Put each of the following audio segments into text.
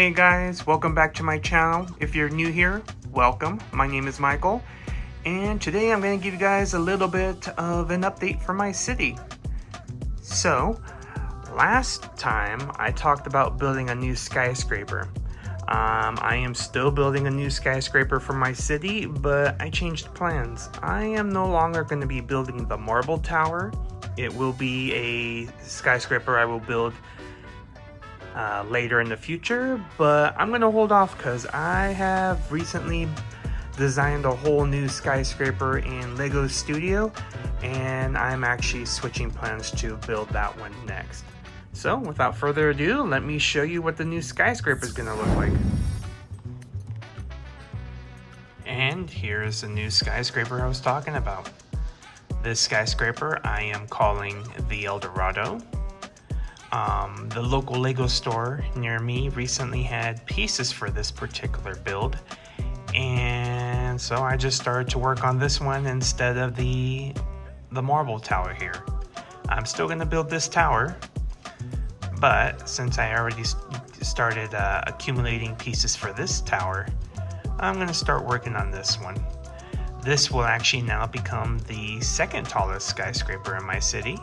Hey guys, welcome back to my channel. If you're new here, welcome. My name is Michael, and today I'm going to give you guys a little bit of an update for my city. So, last time I talked about building a new skyscraper. I am still building a new skyscraper for my city, but I changed plans. I am no longer going to be building the marble tower. It will be a skyscraper I will build later in the future, but I'm going to hold off because I have recently designed a whole new skyscraper in Lego Studio, and I'm actually switching plans to build that one next. So without further ado, let me show you what the new skyscraper is going to look like. And here's the new skyscraper I was talking about. This skyscraper I am calling the El Dorado. The local Lego store near me recently had pieces for this particular build, and so I just started to work on this one instead of the marble tower here. I'm still going to build this tower, but since I already started accumulating pieces for this tower, I'm going to start working on this one. This will actually now become the second tallest skyscraper in my city.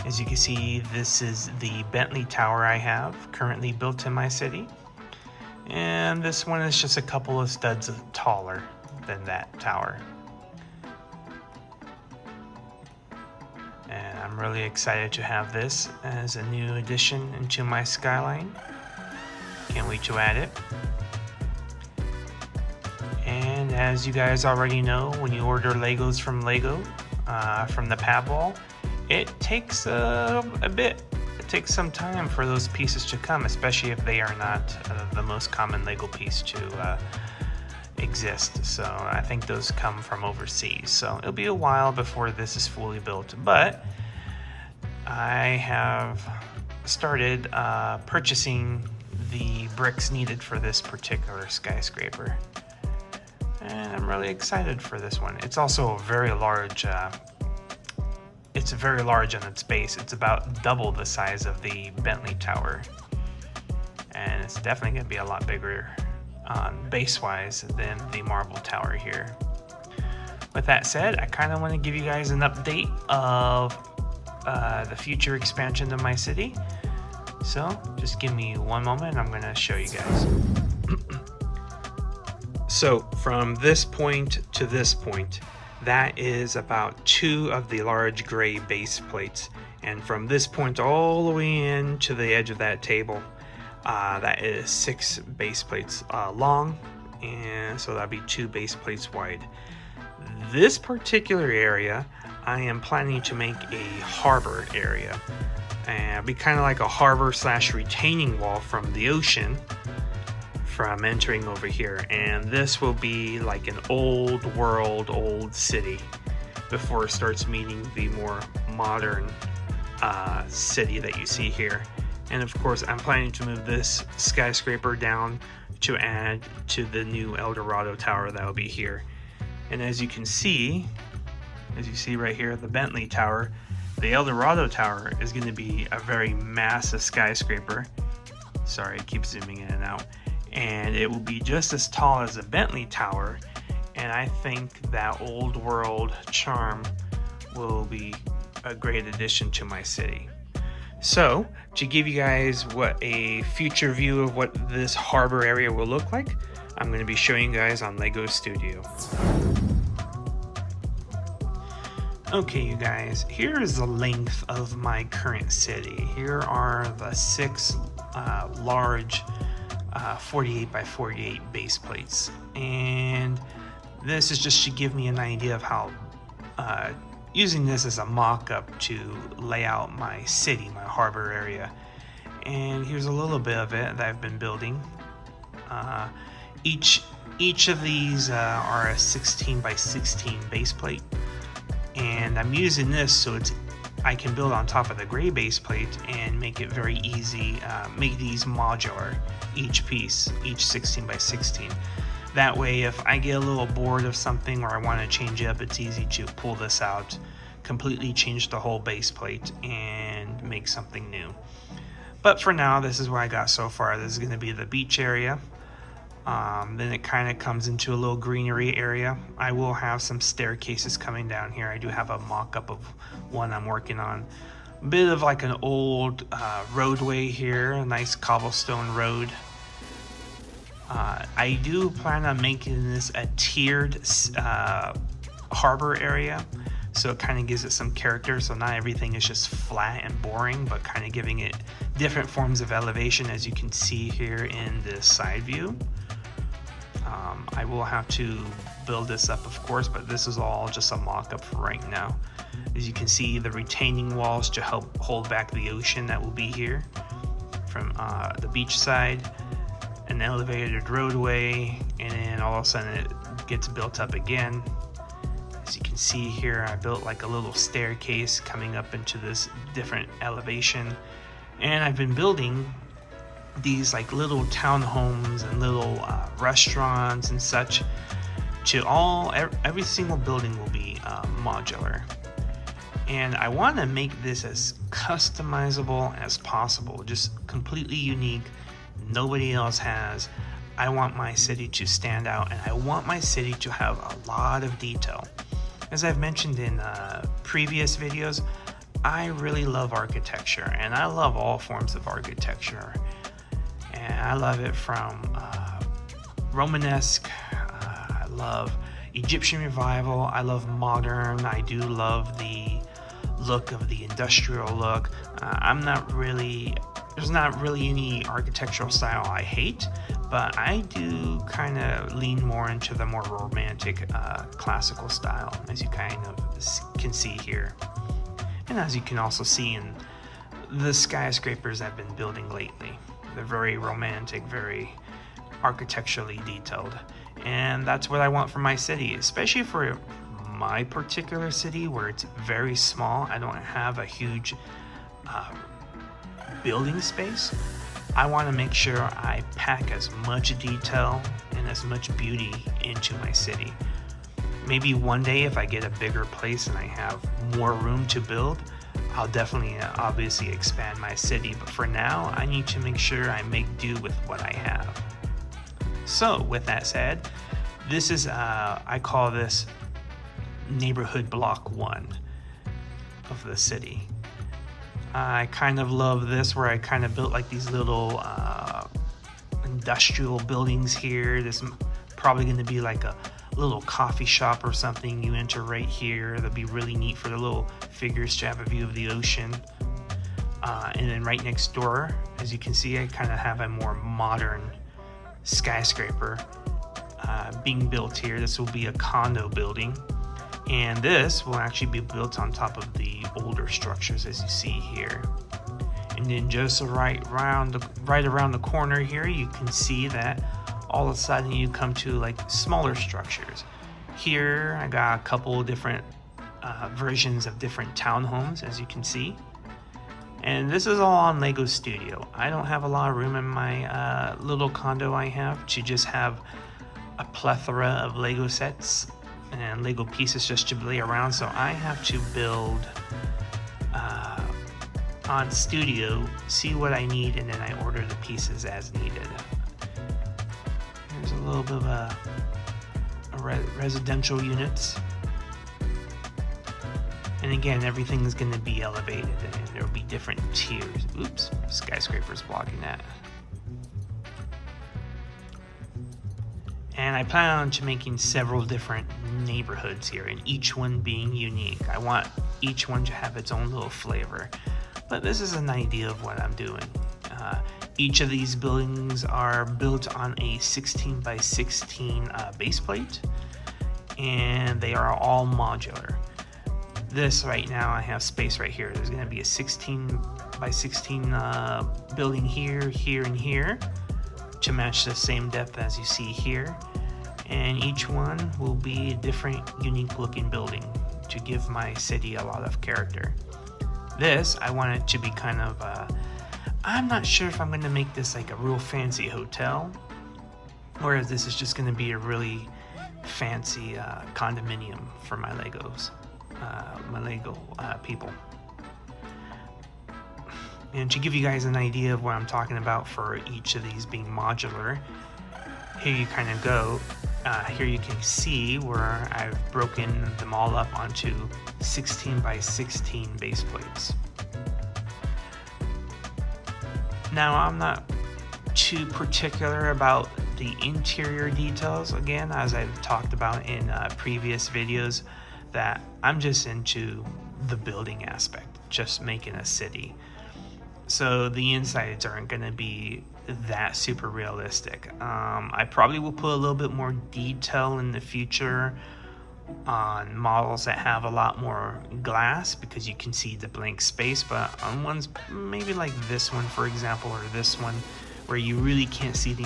As you can see, this is the Bentley Tower I have currently built in my city. And this one is just a couple of studs taller than that tower. And I'm really excited to have this as a new addition into my skyline. Can't wait to add it. And as you guys already know, when you order Legos from Lego, from the pad wall, it takes a bit. It takes some time for those pieces to come, especially if they are not the most common Lego piece to exist. So I think those come from overseas. So it'll be a while before this is fully built. But I have started purchasing the bricks needed for this particular skyscraper. And I'm really excited for this one. It's also a very large it's very large on its base. It's about double the size of the Bentley Tower. And it's definitely going to be a lot bigger base-wise than the marble tower here. With that said, I kind of want to give you guys an update of the future expansion of my city. So just give me one moment and I'm going to show you guys. So from this point to this point, that is about 2 of the large gray base plates, and from this point all the way in to the edge of that table, that is 6 base plates long, and so that'd be 2 base plates wide. This particular area I am planning to make a harbor area, and it'll be kind of like a harbor / retaining wall from the ocean from entering over here, and this will be like an old world, old city before it starts meeting the more modern city that you see here. And of course I'm planning to move this skyscraper down to add to the new El Dorado tower that will be here. And as you see right here, the Bentley Tower, the El Dorado tower is going to be a very massive skyscraper. Sorry, I keep zooming in and out. And it will be just as tall as the Bentley Tower, and I think that old world charm will be a great addition to my city. So to give you guys what a future view of what this harbor area will look like, I'm going to be showing you guys on Lego Studio. Okay, you guys, here is the length of my current city. Here are the 6 large 48 by 48 base plates, and this is just to give me an idea of how using this as a mock-up to lay out my city, my harbor area. And here's a little bit of it that I've been building. Each of these are a 16 by 16 base plate, and I'm using this so I can build on top of the gray base plate and make it very easy, make these modular, each piece, each 16 by 16. That way, if I get a little bored of something or I want to change it up, it's easy to pull this out, completely change the whole base plate, and make something new. But for now, this is what I got so far. This is going to be the beach area. Then it kind of comes into a little greenery area. I will have some staircases coming down here. I do have a mock-up of one I'm working on. A bit of like an old roadway here, a nice cobblestone road. I do plan on making this a tiered harbor area, so it kind of gives it some character. So not everything is just flat and boring, but kind of giving it different forms of elevation, as you can see here in this side view. I will have to build this up, of course, but this is all just a mock-up for right now. As you can see, the retaining walls to help hold back the ocean that will be here from the beach side, an elevated roadway, and then all of a sudden it gets built up again. As you can see here, I built like a little staircase coming up into this different elevation, and I've been building these like little townhomes and little restaurants and such to every single building will be modular, and I want to make this as customizable as possible, just completely unique, nobody else has. I want my city to stand out, and I want my city to have a lot of detail. As I've mentioned in previous videos, I really love architecture, and I love all forms of architecture. And I love it from Romanesque, I love Egyptian revival, I love modern, I do love the look of the industrial look. There's not really any architectural style I hate, but I do kind of lean more into the more romantic classical style, as you kind of can see here. And as you can also see in the skyscrapers I've been building lately. They're very romantic, very architecturally detailed. And that's what I want for my city, especially for my particular city where it's very small. I don't have a huge building space. I want to make sure I pack as much detail and as much beauty into my city. Maybe one day if I get a bigger place and I have more room to build, I'll definitely obviously expand my city, but for now I need to make sure I make do with what I have. So with that said, this is I call this neighborhood block 1 of the city. I kind of love this, where I kind of built like these little industrial buildings here. This is probably going to be like a little coffee shop or something you enter right here. That'd be really neat for the little figures to have a view of the ocean. And then right next door, as you can see, I kind of have a more modern skyscraper being built here. This will be a condo building, and this will actually be built on top of the older structures, as you see here. And then just right around the corner here, you can see that all of a sudden you come to like smaller structures. Here I got a couple of different versions of different townhomes, as you can see. And this is all on Lego Studio. I don't have a lot of room in my little condo I have to just have a plethora of Lego sets and Lego pieces just to lay around, so I have to build on Studio, see what I need, and then I order the pieces as needed. There's a little bit of residential units. And again, everything is going to be elevated, and there will be different tiers. Oops, skyscraper's blocking that. And I plan on to making several different neighborhoods here, and each one being unique. I want each one to have its own little flavor. But this is an idea of what I'm doing. Each of these buildings are built on a 16 by 16 base plate, and they are all modular. This right now, I have space right here. There's going to be a 16 by 16 building here, here, and here to match the same depth as you see here. And each one will be a different, unique looking building to give my city a lot of character. This, I want it to be kind of, I'm not sure if I'm going to make this like a real fancy hotel, whereas this is just going to be a really fancy condominium for my Legos. My Lego people. And to give you guys an idea of what I'm talking about for each of these being modular, here you kind of go. Here you can see where I've broken them all up onto 16 by 16 base plates. Now, I'm not too particular about the interior details, again, as I've talked about in previous videos, that I'm just into the building aspect, just making a city. So the insides aren't going to be that super realistic. I probably will put a little bit more detail in the future on models that have a lot more glass, because you can see the blank space, but on ones maybe like this one, for example, or this one, where you really can't see the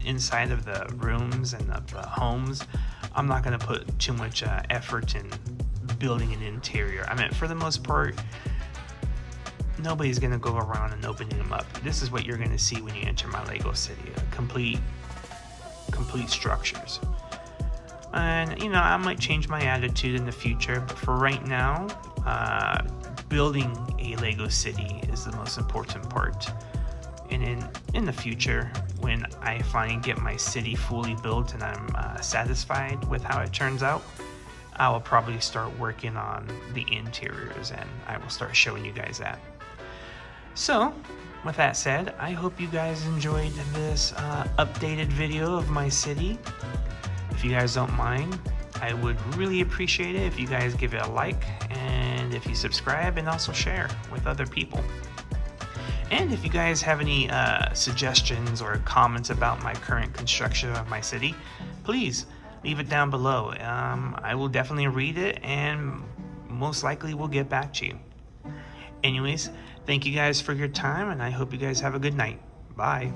inside of the rooms and of the homes, I'm not going to put too much effort in building an interior. I mean, for the most part, nobody's going to go around and opening them up. This is what you're going to see when you enter my Lego city, complete structures. And you know, I might change my attitude in the future, but for right now, building a Lego city is the most important part. And in the future, when I finally get my city fully built and I'm satisfied with how it turns out, I will probably start working on the interiors, and I will start showing you guys that. So, with that said, I hope you guys enjoyed this updated video of my city. If you guys don't mind, I would really appreciate it if you guys give it a like, and if you subscribe and also share with other people. And if you guys have any suggestions or comments about my current construction of my city, please leave it down below. I will definitely read it, and most likely will get back to you. Anyways, thank you guys for your time, and I hope you guys have a good night. Bye.